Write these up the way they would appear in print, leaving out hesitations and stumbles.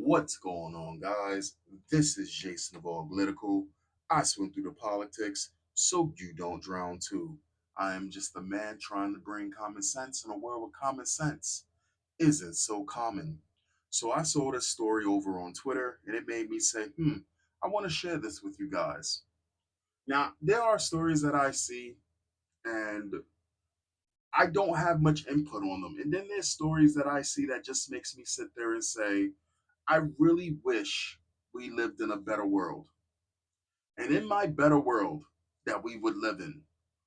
What's going on, guys? This is Jason of All Political. I swim through the politics so you don't drown too. I am just a man trying to bring common sense in a world where common sense isn't so common. So I saw this story over on Twitter and it made me say, I want to share this with you guys. Now, there are stories that I see and I don't have much input on them. And then there's stories that I see that just makes me sit there and say, I really wish we lived in a better world. And in my better world that we would live in,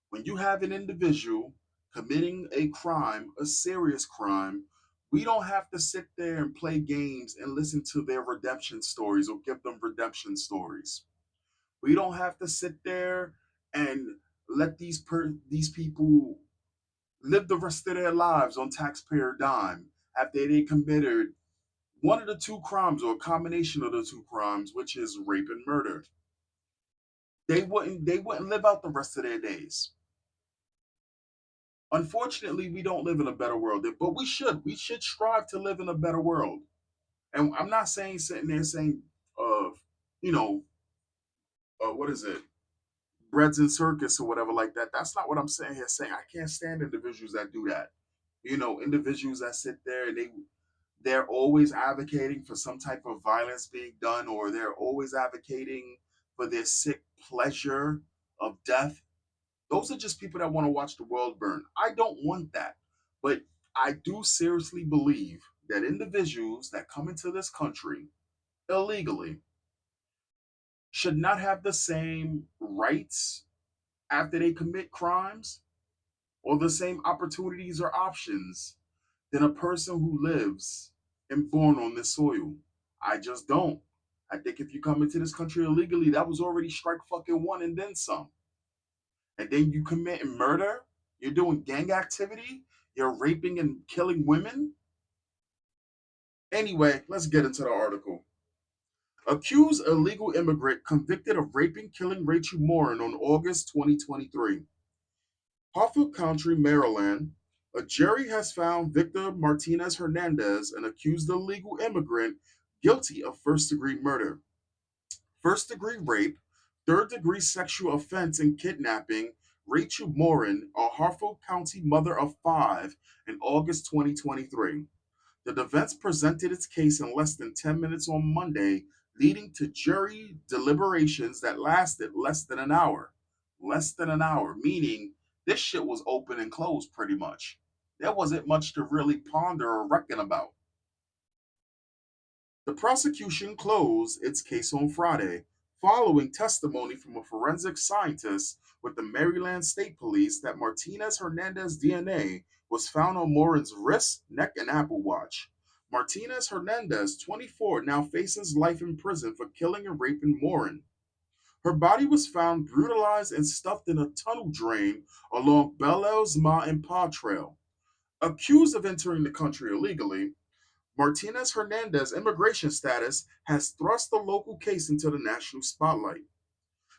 when you have an individual committing a crime, a serious crime, we don't have to sit there and play games and listen to their redemption stories or give them redemption stories. We don't have to sit there and let these people live the rest of their lives on taxpayer dime after they committed one of the two crimes or a combination of the two crimes, which is rape and murder. They wouldn't live out the rest of their days. Unfortunately, we don't live in a better world, but we should. We should strive to live in a better world. And I'm not saying sitting there saying, you know, what is it, breads and circus or whatever like that. That's not what I'm saying here. Saying I can't stand individuals that do that. Individuals that sit there and they're always advocating for some type of violence being done, or they're always advocating for their sick pleasure of death. Those are just people that want to watch the world burn. I don't want that. But I do seriously believe that individuals that come into this country illegally should not have the same rights after they commit crimes or the same opportunities or options than a person who lives and born on this soil. I just don't. I think if you come into this country illegally, that was already strike fucking one and then some. And then you commit murder, you're doing gang activity, you're raping and killing women. Anyway, let's get into the article. Accused illegal immigrant convicted of raping, killing Rachel Morin on August 2023. Harford County, Maryland, a jury has found Victor Martinez-Hernandez, an accused illegal immigrant, guilty of first-degree murder, first-degree rape, third-degree sexual offense, and kidnapping Rachel Morin, a Harford County mother of five, in August 2023. The defense presented its case in less than 10 minutes on Monday, leading to jury deliberations that lasted less than an hour. Less than an hour, meaning this shit was open and closed pretty much. There wasn't much to really ponder or reckon about. The prosecution closed its case on Friday, following testimony from a forensic scientist with the Maryland State Police that Martinez Hernandez DNA was found on Morin's wrist, neck, and Apple Watch. Martinez Hernandez, 24, now faces life in prison for killing and raping Morin. Her body was found brutalized and stuffed in a tunnel drain along Bellows Mountain Paw Trail. Accused of entering the country illegally, Martinez Hernandez's immigration status has thrust the local case into the national spotlight.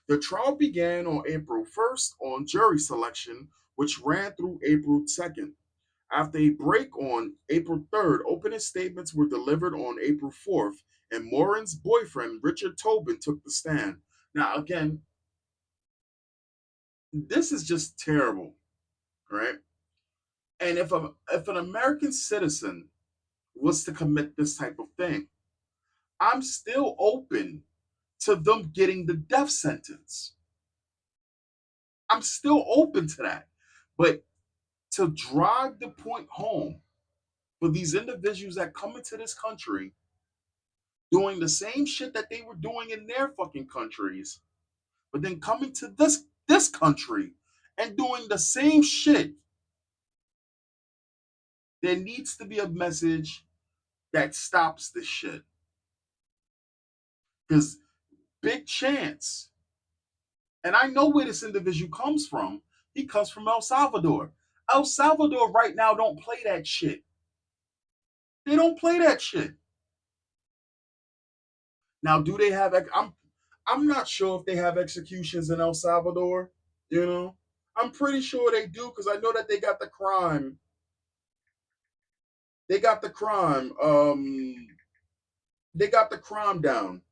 The trial began on April 1st on jury selection, which ran through April 2nd. After a break on April 3rd, opening statements were delivered on April 4th, and Morin's boyfriend, Richard Tobin, took the stand. Now, again, this is just terrible, right? And if an American citizen was to commit this type of thing, I'm still open to them getting the death sentence. I'm still open to that. But to drive the point home for these individuals that come into this country doing the same shit that they were doing in their fucking countries, but then coming to this country and doing the same shit, there needs to be a message that stops this shit. Because big chance, and I know where this individual comes from. He comes from El Salvador. El Salvador right now don't play that shit. They don't play that shit. Now, do they have? I'm not sure if they have executions in El Salvador. You know, I'm pretty sure they do because I know that they got the crime. They got the crime. They got the crime down.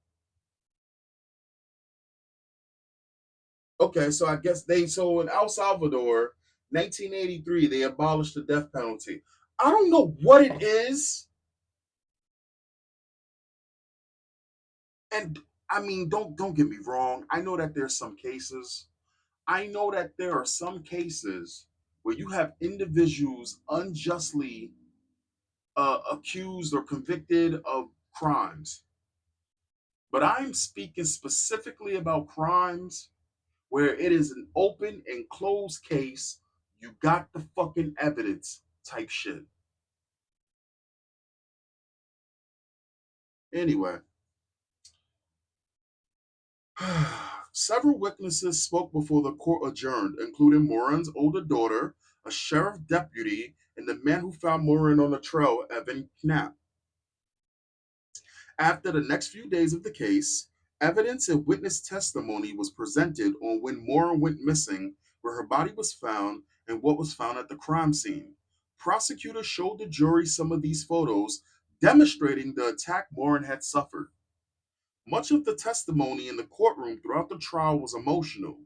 Okay, so I guess so in El Salvador, 1983, they abolished the death penalty. I don't know what it is, and I mean, don't get me wrong. I know that there's some cases. I know that there are some cases where you have individuals unjustly accused or convicted of crimes. But I'm speaking specifically about crimes where it is an open and closed case. You got the fucking evidence type shit. Anyway, several witnesses spoke before the court adjourned, including Morin's older daughter, a sheriff deputy, and the man who found Morin on the trail, Evan Knapp. After the next few days of the case, evidence and witness testimony was presented on when Morin went missing, where her body was found, and what was found at the crime scene. Prosecutors showed the jury some of these photos demonstrating the attack Morin had suffered. Much of the testimony in the courtroom throughout the trial was emotional.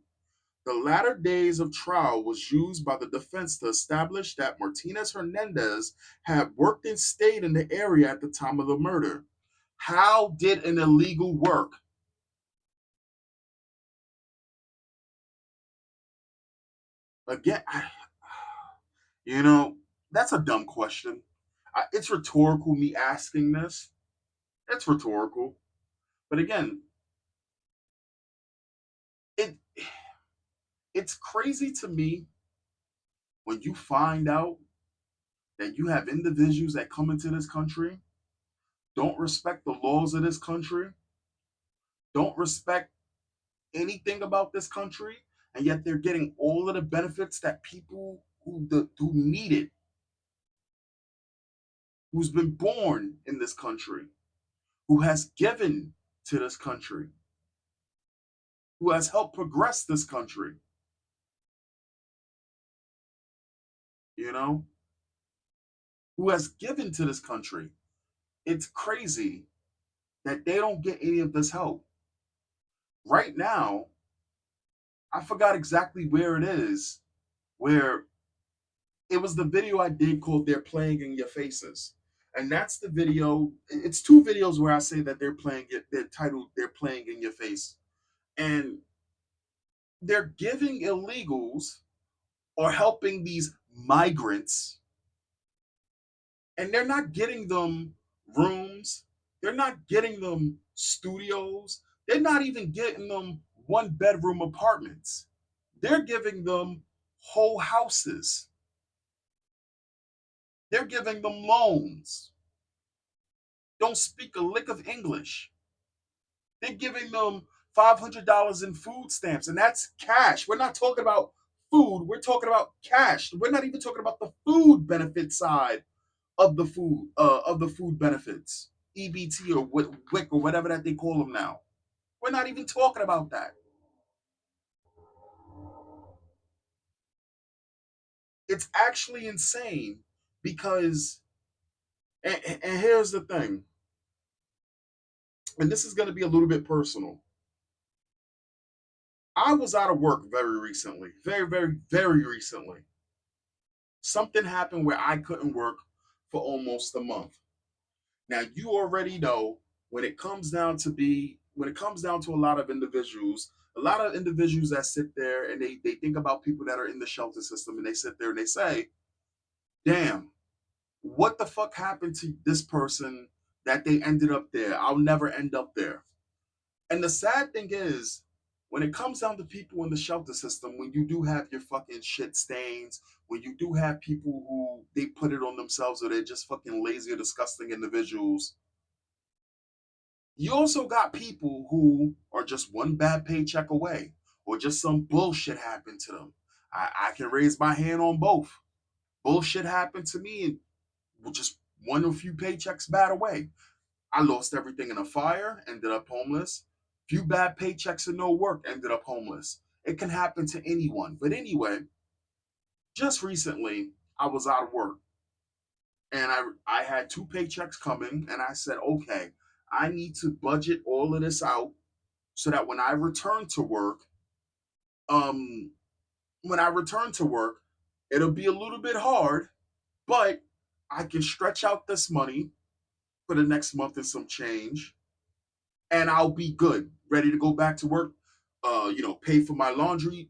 The latter days of trial was used by the defense to establish that Martinez-Hernandez had worked and stayed in the area at the time of the murder. How did an illegal work? Again, you know, that's a dumb question. It's rhetorical, me asking this. It's rhetorical. But again, it it's crazy to me when you find out that you have individuals that come into this country, don't respect the laws of this country, don't respect anything about this country, and yet they're getting all of the benefits that people who need it, who's been born in this country, who has given to this country, who has helped progress this country, you know, who has given to this country. It's crazy that they don't get any of this help. Right now, I forgot exactly where it is, where it was the video I did called They're Playing in Your Faces. And that's the video. It's two videos where I say that they're playing it, they're titled They're Playing in Your Face. And they're giving illegals or helping these migrants, and they're not getting them rooms, they're not getting them studios, they're not even getting them one bedroom apartments. They're giving them whole houses, they're giving them loans, don't speak a lick of English. They're giving them $500 in food stamps, and that's cash. We're not talking about food, we're talking about cash. We're not even talking about the food benefit side of the food benefits, EBT or WIC or whatever that they call them now. We're not even talking about that. It's actually insane because, and here's the thing, and this is going to be a little bit personal. I was out of work very recently, very recently. Something happened where I couldn't work for almost a month. Now you already know when it comes down to a lot of individuals that sit there and they think about people that are in the shelter system and they sit there and they say, damn, what the fuck happened to this person that they ended up there? I'll never end up there. And the sad thing is, when it comes down to people in the shelter system, when you do have your fucking shit stains, when you do have people who they put it on themselves or they're just fucking lazy or disgusting individuals, you also got people who are just one bad paycheck away or just some bullshit happened to them. I can raise my hand on both. Bullshit happened to me and just one or few paychecks bad away. I lost everything in a fire, ended up homeless. Few bad paychecks and no work, ended up homeless. It can happen to anyone. But anyway, just recently, I was out of work and I had two paychecks coming and I said, okay, I need to budget all of this out so that um, when I return to work, it'll be a little bit hard, but I can stretch out this money for the next month and some change, and I'll be good, ready to go back to work. Pay for my laundry,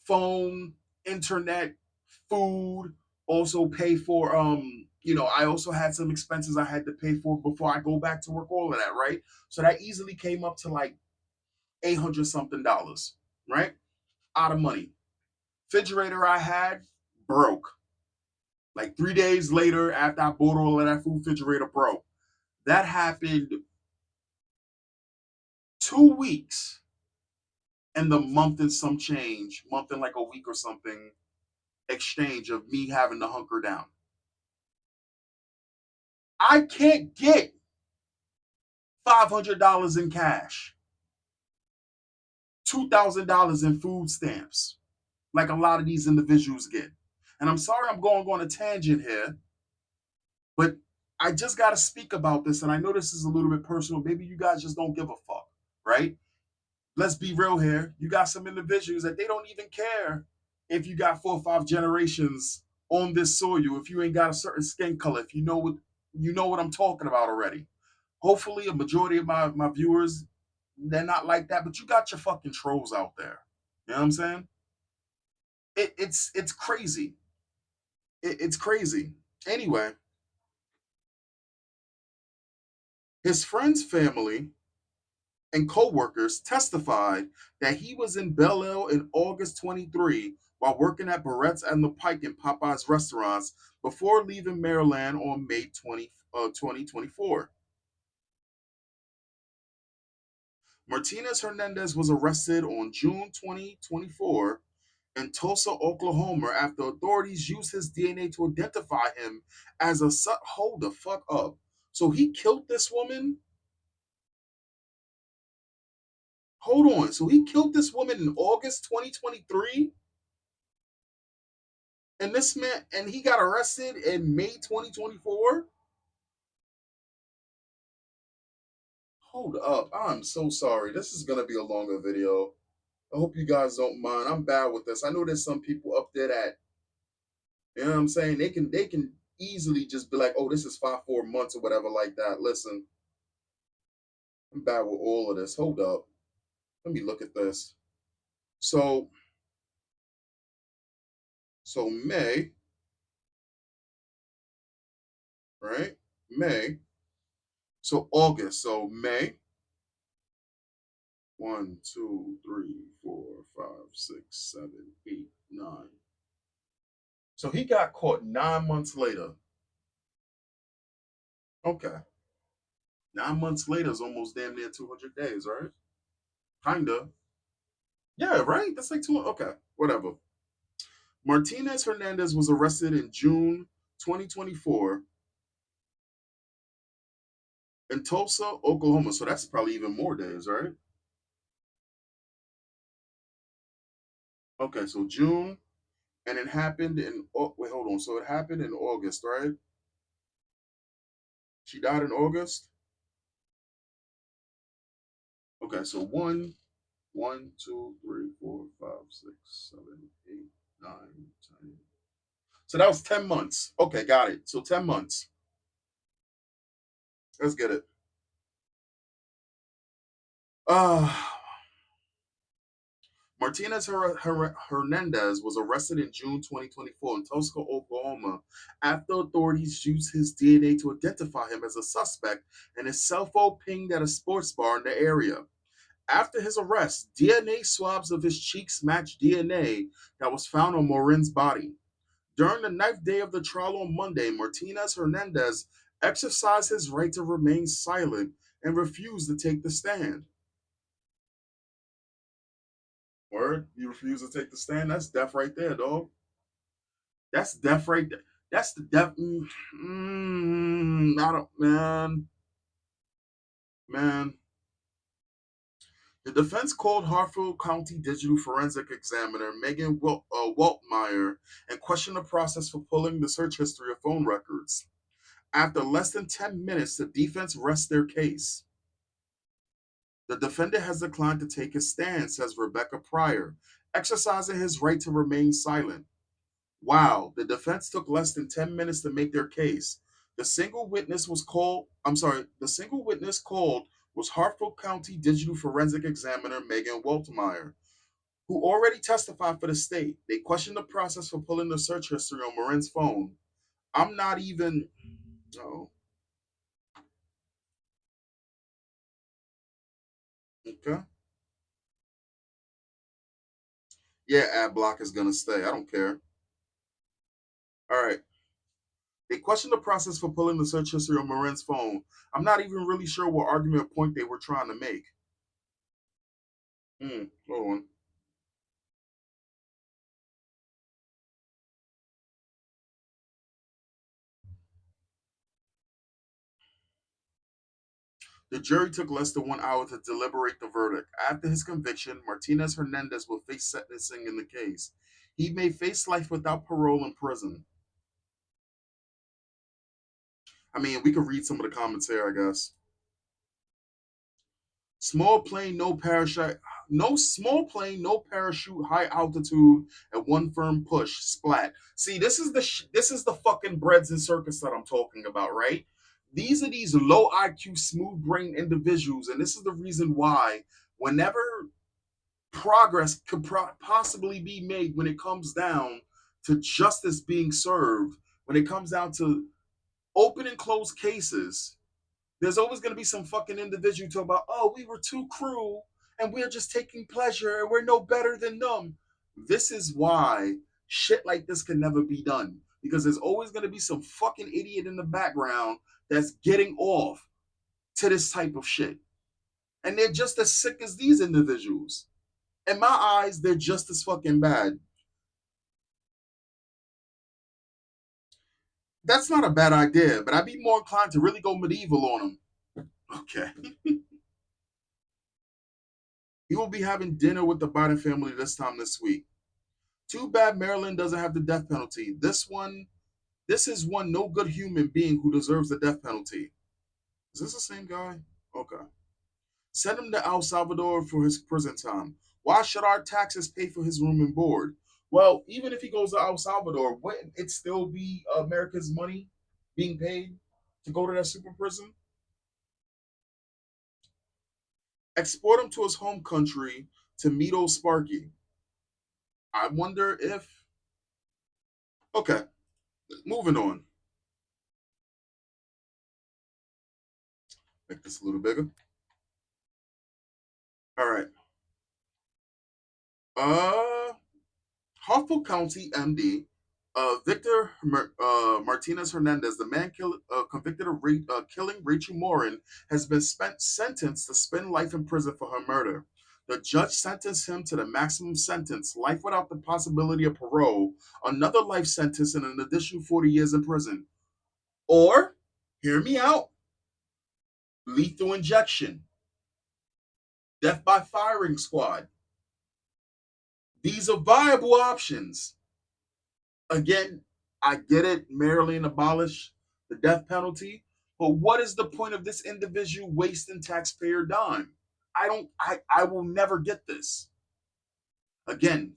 phone, internet, food. Also pay for I also had some expenses I had to pay for before I go back to work. All of that, right? So that easily came up to like 800 something dollars, right? Out of money. Refrigerator I had broke. Like 3 days later, after I bought all of that food, refrigerator broke. That happened 2 weeks and the month and some change, month and like a week or something, exchange of me having to hunker down. I can't get $500 in cash, $2,000 in food stamps, like a lot of these individuals get. And I'm sorry I'm going on a tangent here, but I just got to speak about this. And I know this is a little bit personal. Maybe you guys just don't give a fuck, right? Let's be real here. You got some individuals that they don't even care if you got 4 or 5 generations on this soil, if you ain't got a certain skin color, if you know what I'm talking about already. Hopefully a majority of my viewers, they're not like that, but you got your fucking trolls out there. You know what I'm saying? It's crazy. It's crazy. Anyway, his friend's family and co-workers testified that he was in Bel Air in August 23 while working at Barrett's and the Pike in Popeye's restaurants before leaving Maryland on May 2024. Martinez-Hernande was arrested on June 2024 in Tulsa, Oklahoma, after authorities used his DNA to identify him as a hold the fuck up. So he killed this woman. Hold on. So he killed this woman in August 2023, and this man and he got arrested in May 2024. Hold up. I'm so sorry. This is gonna be a longer video. I hope you guys don't mind. I'm bad with this. I know there's some people up there that, you know what I'm saying, they can easily just be like, oh, this is 5 4 months or whatever like that. Listen, I'm bad with all of this. Hold up. Let me look at this. So May, right? May. So August. So May. 1, 2, 3, 4, 5, 6, 7, 8, 9. So he got caught 9 months later. Okay. 9 months later is almost damn near 200 days, right? Kinda. Yeah, right? That's like two. Okay, whatever. Martinez-Hernande was arrested in June 2024 in Tulsa, Oklahoma. So that's probably even more days, right? Okay, so June, and it happened in. Oh, wait, hold on. So it happened in August, right? She died in August. Okay, so 1, 2, 3, 4, 5, 6, 7, 8, 9, 10. So that was 10 months. Okay, got it. So 10 months. Let's get it. Uh Hernandez was arrested in June 2024 in Tulsa, Oklahoma, after authorities used his DNA to identify him as a suspect and his cell phone pinged at a sports bar in the area. After his arrest, DNA swabs of his cheeks matched DNA that was found on Morin's body. During the ninth day of the trial on Monday, Martinez-Hernandez exercised his right to remain silent and refused to take the stand. Word, you refuse to take the stand? That's death right there, dog. That's death right there. That's the death. I don't, man. The defense called Hartford County Digital Forensic Examiner Megan Waltmeyer and questioned the process for pulling the search history of phone records. After less than 10 minutes, the defense rests their case. The defendant has declined to take his stand, says Rebecca Pryor, exercising his right to remain silent. Wow, the defense took less than 10 minutes to make their case. The single witness called was Hartford County Digital Forensic Examiner Megan Waltmeyer, who already testified for the state. They questioned the process for pulling the search history on Marin's phone. I'm not even. Oh, okay. Yeah, ad block is gonna stay. I don't care. All right. They questioned the process for pulling the search history on Marin's phone. I'm not even really sure what argument or point they were trying to make. Hold on. The jury took less than 1 hour to deliberate the verdict. After his conviction, Martinez-Hernande will face sentencing in the case. He may face life without parole in prison. I mean, we could read some of the comments here, I guess. Small plane, no parachute. No small plane, no parachute, high altitude, and one firm push. Splat. See, this is the fucking breads and circus that I'm talking about, right? These are these low IQ, smooth brain individuals, and this is the reason why whenever progress could possibly be made when it comes down to justice being served, when it comes down to open and closed cases, there's always going to be some fucking individual talk about, oh, we were too cruel and we're just taking pleasure and we're no better than them. This is why shit like this can never be done, because there's always going to be some fucking idiot in the background that's getting off to this type of shit. And they're just as sick as these individuals. In my eyes, they're just as fucking bad. That's not a bad idea, but I'd be more inclined to really go medieval on them. Okay. He will be having dinner with the Biden family this week. Too bad Maryland doesn't have the death penalty. This is one no good human being who deserves the death penalty. Is this the same guy? Okay. Send him to El Salvador for his prison time. Why should our taxes pay for his room and board? Well, even if he goes to El Salvador, wouldn't it still be America's money being paid to go to that super prison? Export him to his home country to meet old Sparky. I wonder if. Okay, moving on. Make this a little bigger. All right. Uh, Hartford County MD, Victor Martinez Hernandez, the man convicted of killing Rachel Morin, has been sentenced to spend life in prison for her murder. The judge sentenced him to the maximum sentence, life without the possibility of parole, another life sentence, and an additional 40 years in prison. Or, hear me out, lethal injection, death by firing squad. These are viable options. Again, I get it. Maryland abolished the death penalty, but what is the point of this individual wasting taxpayer dime? I will never get this. Again,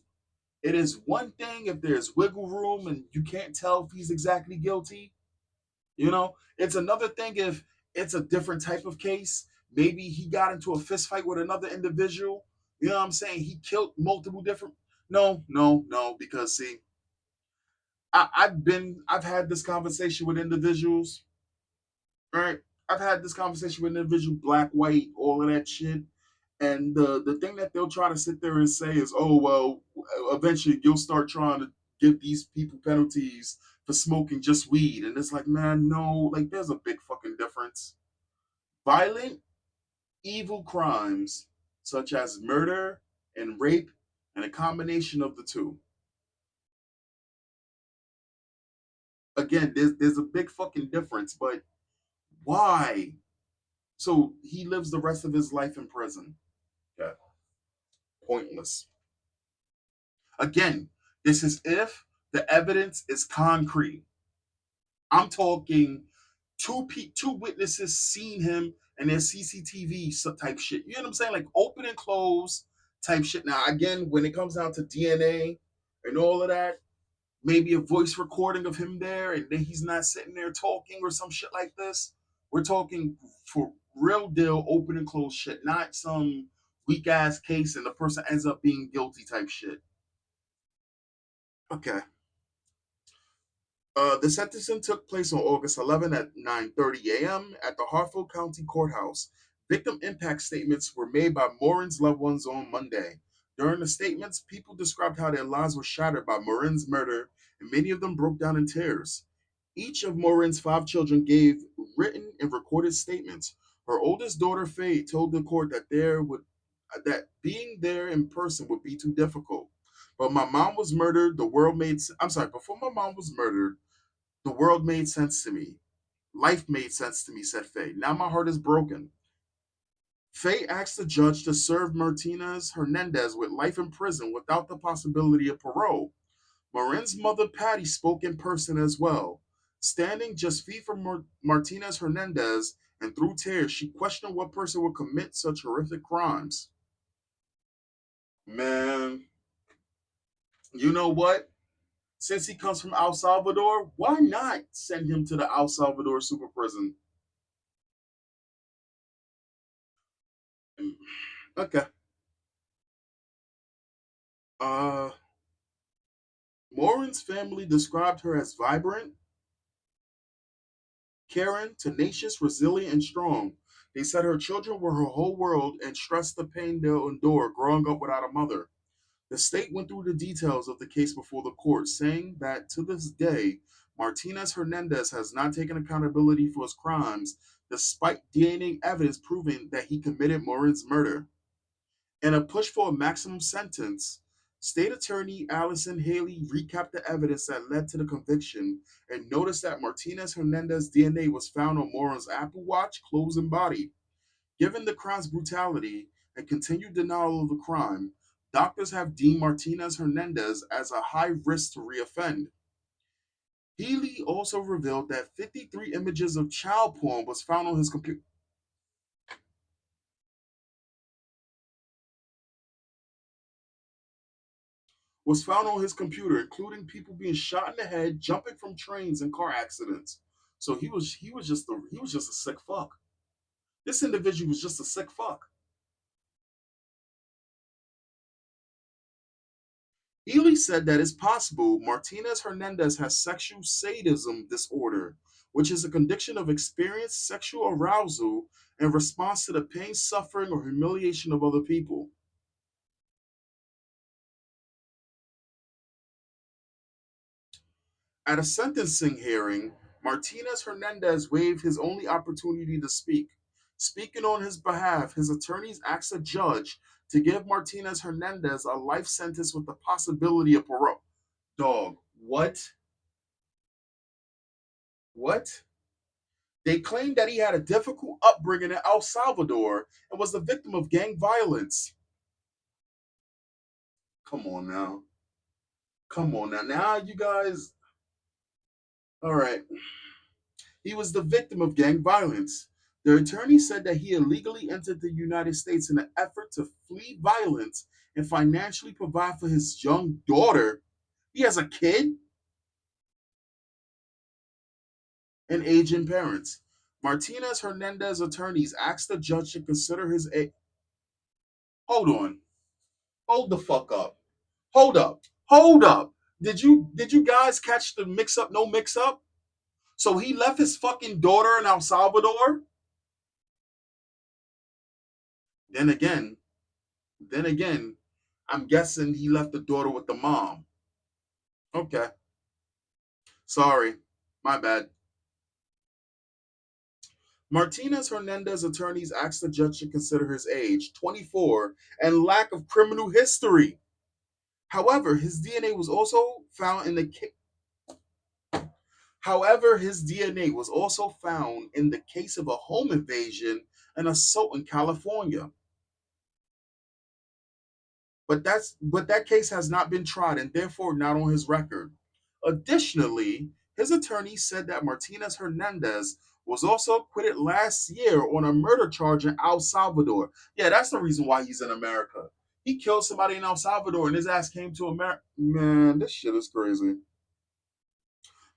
it is one thing if there's wiggle room and you can't tell if he's exactly guilty. It's another thing if it's a different type of case. Maybe he got into a fist fight with another individual. You know what I'm saying? He killed multiple different. No, no, no, because see, I've had this conversation with individuals, right? I've had this conversation with individual, black, white, all of that shit. And the thing that they'll try to sit there and say is, oh well, eventually you'll start trying to give these people penalties for smoking just weed. And it's like, man, no, like there's a big fucking difference. Violent, evil crimes such as murder and rape and a combination of the two. Again, there's a big fucking difference, but why? So he lives the rest of his life in prison. Yeah, pointless. Again, this is if the evidence is concrete. I'm talking Two witnesses seen him and their CCTV type shit. You know what I'm saying? Like open and close type shit. Now again, when it comes down to DNA and all of that, maybe a voice recording of him there, and then he's not sitting there talking or some shit like this. We're talking for real deal, open and close shit, not some weak ass case and the person ends up being guilty type shit. Okay. The sentencing took place on August 11 at 9:30 a.m. at the Hartford County Courthouse. Victim impact statements were made by Morin's loved ones on Monday. During the statements, people described how their lives were shattered by Morin's murder, and many of them broke down in tears. Each of Morin's five children gave written and recorded statements. Her oldest daughter, Faye, told the court that being there in person would be too difficult. But my mom was murdered. The world made. I'm sorry. Before my mom was murdered, the world made sense to me. Life made sense to me, said Faye. Now my heart is broken. Faye asked the judge to serve Martinez-Hernande with life in prison without the possibility of parole. Marin's mother, Patty, spoke in person as well. Standing just feet from Martinez-Hernande and through tears, she questioned what person would commit such horrific crimes. Man, you know what? Since he comes from El Salvador, why not send him to the El Salvador super prison? Okay. Uh, Morin's family described her as vibrant, caring, tenacious, resilient, and strong. They said her children were her whole world and stressed the pain they'll endure growing up without a mother. The state went through the details of the case before the court, saying that to this day, Martinez-Hernande has not taken accountability for his crimes, despite DNA evidence proving that he committed Morin's murder. In a push for a maximum sentence, State Attorney Allison Haley recapped the evidence that led to the conviction and noticed that Martinez-Hernande's DNA was found on Morin's Apple Watch, clothes, and body. Given the crime's brutality and continued denial of the crime, doctors have deemed Martinez-Hernande as a high risk to reoffend. Healy also revealed that 53 images of child porn was found on his computer, including people being shot in the head, jumping from trains, and car accidents. So he was just a sick fuck. This individual was just a sick fuck. Ely said that it's possible Martinez-Hernande has sexual sadism disorder, which is a condition of experienced sexual arousal in response to the pain, suffering, or humiliation of other people. At a sentencing hearing, Martinez-Hernande waived his only opportunity to speak. Speaking on his behalf, his attorneys asked a judge to give Martinez-Hernande a life sentence with the possibility of parole. Dog, what? What? They claimed that he had a difficult upbringing in El Salvador and was the victim of gang violence. Come on now. Come on now. Now, you guys. All right. He was the victim of gang violence. The attorney said that he illegally entered the United States in an effort to flee violence and financially provide for his young daughter. He has a kid and aging parents. Martinez-Hernande's attorneys asked the judge to consider his age. Hold on. Hold the fuck up. Hold up. Hold up. Did you guys catch the mix up, no mix up? So he left his fucking daughter in El Salvador? Then again, then again, I'm guessing he left the daughter with the mom. Okay. Sorry. My bad. Martinez-Hernande's attorneys asked the judge to consider his age, 24, and lack of criminal history. However, his DNA was also found in the However, his DNA was also found in the case of a home invasion and assault in California. But that case has not been tried and therefore not on his record. Additionally, his attorney said that Martinez-Hernande was also acquitted last year on a murder charge in El Salvador. Yeah, that's the reason why he's in America. He killed somebody in El Salvador and his ass came to America. Man, this shit is crazy.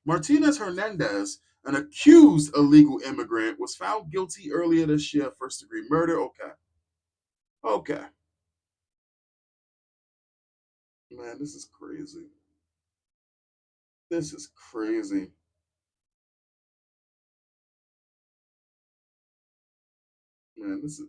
Martinez-Hernande, an accused illegal immigrant, was found guilty earlier this year of first degree murder. Okay. Okay. Man, this is crazy. This is crazy. Man, this is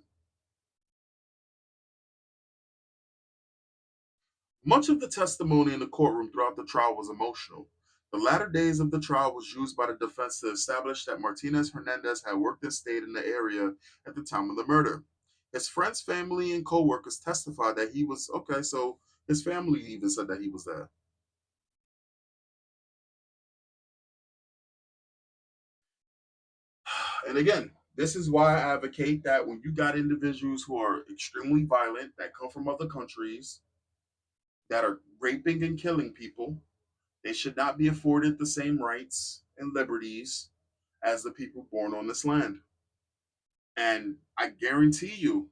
much of the testimony in the courtroom throughout the trial was emotional. The latter days of the trial was used by the defense to establish that Martinez-Hernande had worked and stayed in the area at the time of the murder. His friends, family, and co-workers testified that he was okay, so his family even said that he was there. And again, this is why I advocate that when you got individuals who are extremely violent, that come from other countries, that are raping and killing people, they should not be afforded the same rights and liberties as the people born on this land. And I guarantee you,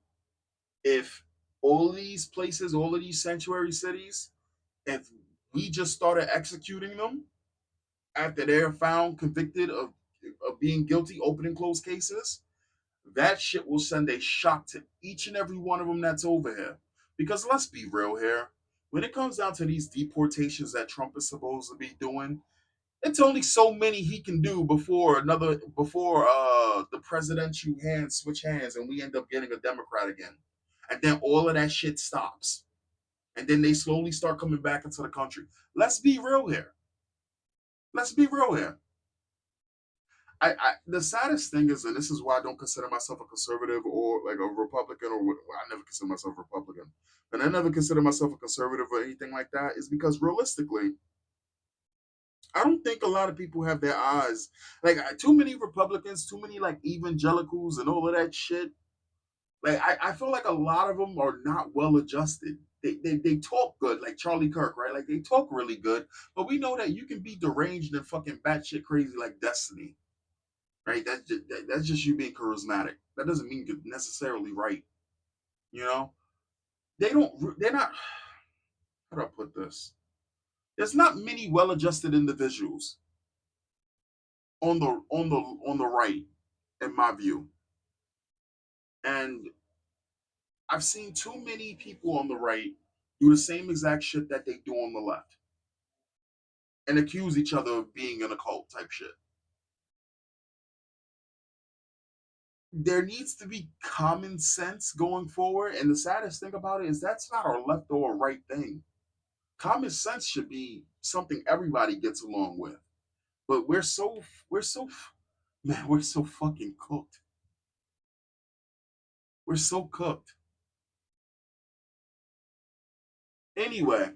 if all of these places, all of these sanctuary cities, if we just started executing them after they're found convicted of being guilty, open and closed cases, that shit will send a shock to each and every one of them that's over here. Because let's be real here, when it comes down to these deportations that Trump is supposed to be doing, it's only so many he can do before the presidential hands switch hands and we end up getting a Democrat again. And then all of that shit stops. And then they slowly start coming back into the country. Let's be real here. Let's be real here. The saddest thing is, and this is why I don't consider myself a conservative or like a Republican, or well, I never consider myself a Republican, and I never consider myself a conservative or anything like that, is because realistically, I don't think a lot of people have their eyes like too many Republicans, too many like evangelicals and all of that shit. Like I feel like a lot of them are not well adjusted. They talk good, like Charlie Kirk, right? Like they talk really good, but we know that you can be deranged and fucking batshit crazy like Destiny, right? That's just you being charismatic. That doesn't mean you're necessarily right. You know, they don't. They're not. How do I put this? There's not many well-adjusted individuals on the right, in my view, and I've seen too many people on the right do the same exact shit that they do on the left and accuse each other of being in a cult type shit. There needs to be common sense going forward, and the saddest thing about it is that's not a left or a right thing. Common sense should be something everybody gets along with. But we're so man, we're so fucking cooked. We're so cooked. Anyway,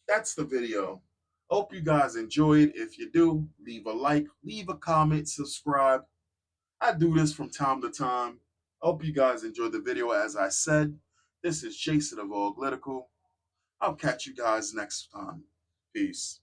that's the video. Hope you guys enjoyed. If you do, leave a like, leave a comment, subscribe. I do this from time to time. Hope you guys enjoyed the video. As I said, this is Jason of All Political. I'll catch you guys next time. Peace.